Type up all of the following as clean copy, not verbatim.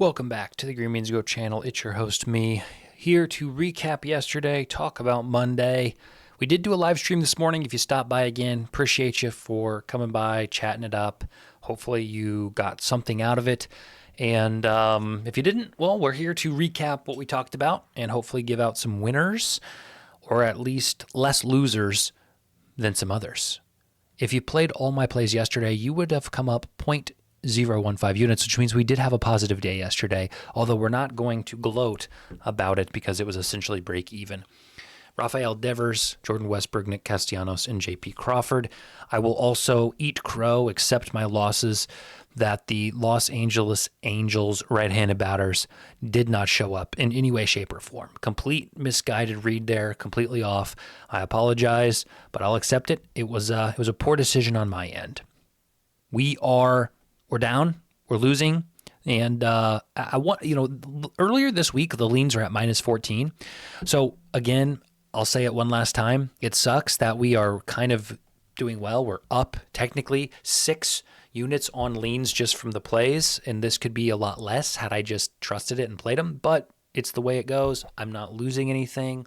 Welcome back to the Green Means Go channel. It's your host, me, here to recap yesterday, talk about Monday. We did do a live stream this morning. If you stopped by again, appreciate you for coming by, chatting it up. Hopefully you got something out of it. And if you didn't, well, we're here to recap what we talked about and hopefully give out some winners or at least less losers than some others. If you played all my plays yesterday, you would have come up 0.015 units, which means we did have a positive day yesterday, although we're not going to gloat about it because it was essentially break even. Rafael Devers, Jordan Westberg, Nick Castellanos, and JP Crawford. I will also eat crow, accept my losses, that the Los Angeles Angels right-handed batters did not show up in any way, shape, or form. Complete misguided read there, completely off. I apologize, but I'll accept it. It was a poor decision on my end. We're down, we're losing, and earlier this week the leans are at -14. So again, I'll say it one last time. It sucks that we are kind of doing well. We're up technically 6 units on leans just from the plays, and this could be a lot less had I just trusted it and played them, but it's the way it goes. I'm not losing anything,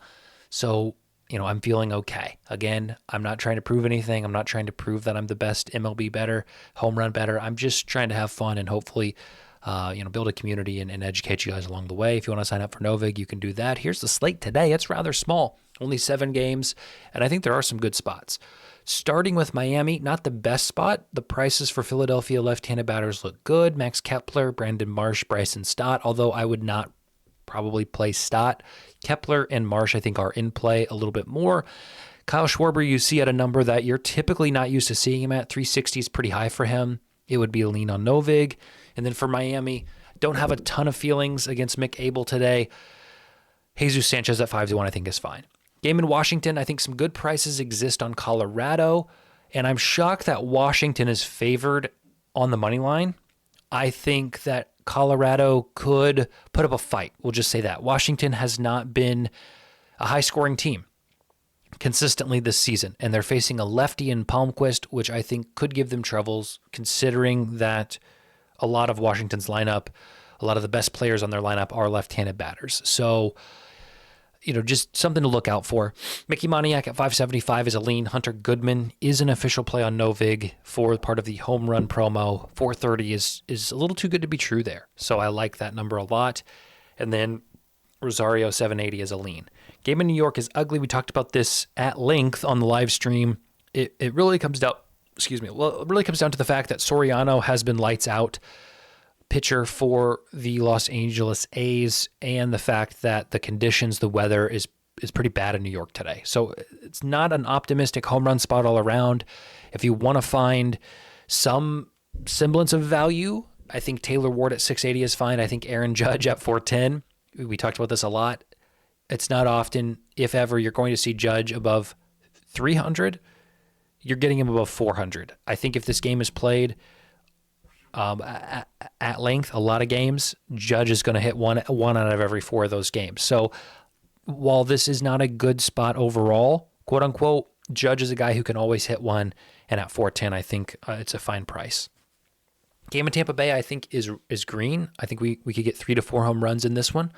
so I'm feeling okay. Again, I'm not trying to prove anything. I'm not trying to prove that I'm the best MLB better, home run better. I'm just trying to have fun and hopefully build a community and educate you guys along the way. If you want to sign up for Novig, you can do that. Here's the slate today. It's rather small, only 7 games, and I think there are some good spots. Starting with Miami, not the best spot. The prices for Philadelphia left-handed batters look good. Max Kepler, Brandon Marsh, Bryson Stott, although I would not probably play Stott. Kepler and Marsh, I think, are in play a little bit more. Kyle Schwarber, you see at a number that you're typically not used to seeing him at. 360 is pretty high for him. It would be a lean on Novig. And then for Miami, don't have a ton of feelings against Mick Abel today. Jesus Sanchez at 5-1, I think, is fine. Game in Washington, I think some good prices exist on Colorado, and I'm shocked that Washington is favored on the money line. I think that Colorado could put up a fight. We'll just say that. Washington has not been a high-scoring team consistently this season, and they're facing a lefty in Palmquist, which I think could give them troubles, considering that a lot of Washington's lineup, a lot of the best players on their lineup are left-handed batters. So, just something to look out for. Mickey Moniak at 575 is a lean. Hunter Goodman is an official play on Novig for part of the home run promo. 430 is a little too good to be true there. So I like that number a lot. And then Rosario 780 is a lean. Game in New York is ugly. We talked about this at length on the live stream. It really comes down, it really comes down to the fact that Soriano has been lights out pitcher for the Los Angeles A's, and the fact that the conditions, the weather is pretty bad in New York today. So it's not an optimistic home run spot all around. If you want to find some semblance of value, I think Taylor Ward at 680 is fine. I think Aaron Judge at 410. We talked about this a lot. It's not often, if ever, you're going to see Judge above 300. You're getting him above 400. I think if this game is played at length, a lot of games, Judge is going to hit one out of every 4 of those games. So while this is not a good spot overall, quote unquote, Judge is a guy who can always hit one, and at 410, I think it's a fine price. Game in Tampa Bay, I think, is green. I think we could get 3 to 4 home runs in this one.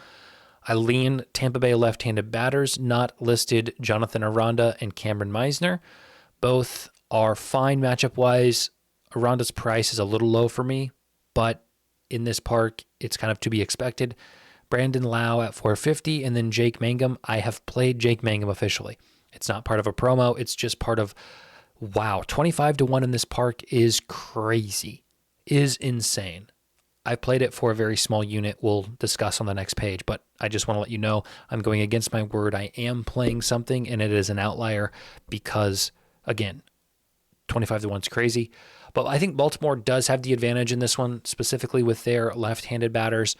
I lean Tampa Bay left-handed batters, not listed Jonathan Aranda and Cameron Meisner. Both are fine matchup-wise. Aranda's price is a little low for me, but in this park, it's kind of to be expected. Brandon Lau at 450, and then Jake Mangum. I have played Jake Mangum officially. It's not part of a promo. It's just part of, 25-1 in this park is crazy, is insane. I played it for a very small unit we'll discuss on the next page, but I just want to let you know I'm going against my word. I am playing something, and it is an outlier because, again, 25-1 is crazy. But I think Baltimore does have the advantage in this one, specifically with their left-handed batters.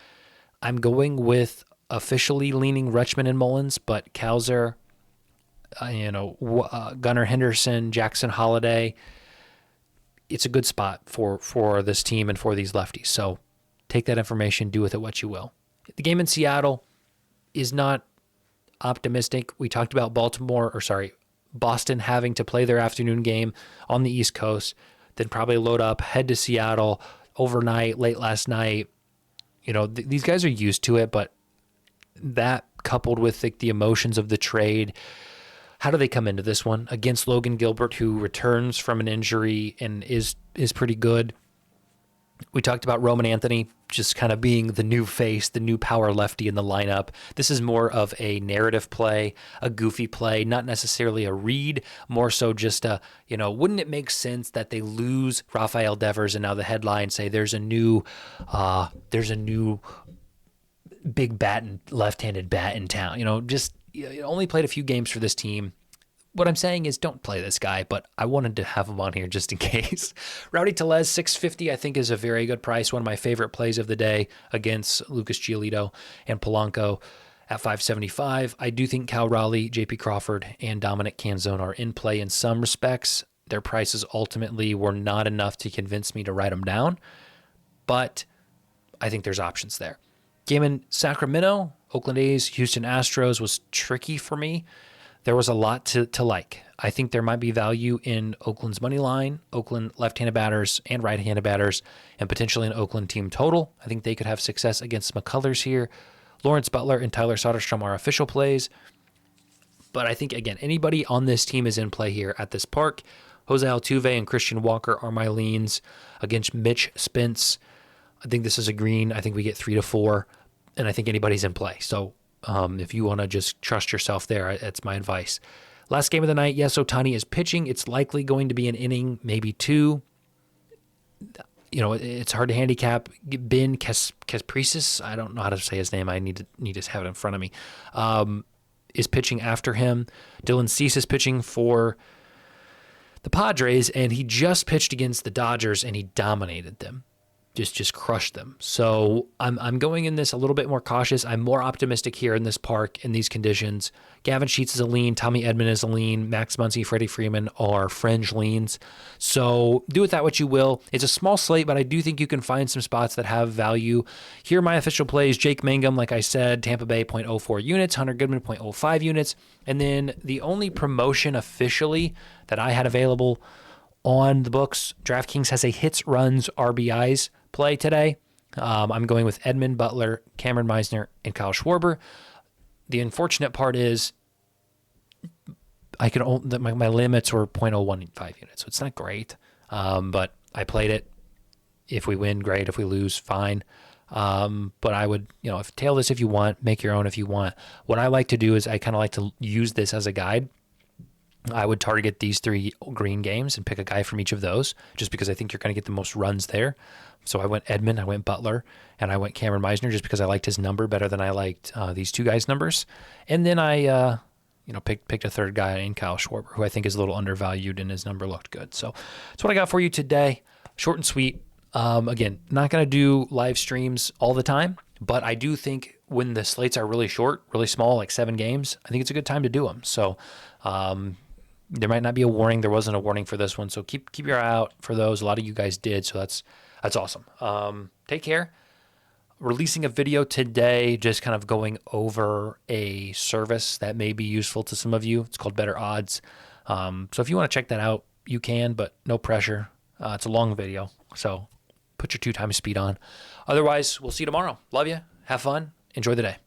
I'm going with officially leaning Rutschman and Mullins, but Kowser, Gunnar Henderson, Jackson Holiday, it's a good spot for this team and for these lefties. So take that information, do with it what you will. The game in Seattle is not optimistic. We talked about Boston having to play their afternoon game on the East Coast, then probably load up, head to Seattle overnight, late last night, These guys are used to it, but that coupled with the emotions of the trade, how do they come into this one against Logan Gilbert, who returns from an injury and is pretty good? We talked about Roman Anthony just kind of being the new face, the new power lefty in the lineup. This is more of a narrative play, a goofy play, not necessarily a read, more so just wouldn't it make sense that they lose Rafael Devers and now the headlines say there's a new big left-handed bat in town. Only played a few games for this team. What I'm saying is don't play this guy, but I wanted to have him on here just in case. Rowdy Tellez, $650, I think is a very good price. One of my favorite plays of the day against Lucas Giolito and Polanco at $575. I do think Cal Raleigh, JP Crawford, and Dominic Canzone are in play in some respects. Their prices ultimately were not enough to convince me to write them down, but I think there's options there. Game in Sacramento, Oakland A's, Houston Astros was tricky for me. There was a lot to like. I think there might be value in Oakland's money line, Oakland left-handed batters and right-handed batters, and potentially an Oakland team total. I think they could have success against McCullers here. Lawrence Butler and Tyler Soderstrom are official plays. But I think, again, anybody on this team is in play here at this park. Jose Altuve and Christian Walker are my leans against Mitch Spence. I think this is a green. I think we get 3 to 4, and I think anybody's in play. So if you want to just trust yourself there, that's my advice. Last game of the night, yes, Ohtani is pitching. It's likely going to be an inning, maybe 2. It's hard to handicap. Ben Casprisis, I don't know how to say his name. I need to have it in front of me, is pitching after him. Dylan Cease is pitching for the Padres, and he just pitched against the Dodgers, and he dominated them. Just crushed them. So I'm going in this a little bit more cautious. I'm more optimistic here in this park in these conditions. Gavin Sheets is a lean. Tommy Edman is a lean. Max Muncy, Freddie Freeman are fringe leans. So do with that what you will. It's a small slate, but I do think you can find some spots that have value. Here are my official plays. Jake Mangum, like I said, Tampa Bay 0.04 units, Hunter Goodman 0.05 units. And then the only promotion officially that I had available on the books, DraftKings has a hits, runs, RBIs play today. I'm going with Edmund Butler, Cameron Meisner, and Kyle Schwarber. The unfortunate part is I could only, my limits were 0.015 units, so it's not great. But I played it. If we win, great. If we lose, fine. But I would, tail this if you want, make your own if you want. What I like to do is I kind of like to use this as a guide. I would target these 3 green games and pick a guy from each of those just because I think you're going to get the most runs there. So I went Edmund, I went Butler, and I went Cameron Meisner just because I liked his number better than I liked these 2 guys' numbers. And then I, picked a third guy in Kyle Schwarber, who I think is a little undervalued and his number looked good. So that's what I got for you today. Short and sweet. Again, not going to do live streams all the time, but I do think when the slates are really short, really small, like 7 games, I think it's a good time to do them. So, there might not be a warning. There wasn't a warning for this one, so keep your eye out for those. A lot of you guys did, so that's awesome. Take care. Releasing a video today, just kind of going over a service that may be useful to some of you. It's called Better Odds. So if you want to check that out, you can, but no pressure. It's a long video, so put your 2 times speed on. Otherwise, we'll see you tomorrow. Love you. Have fun. Enjoy the day.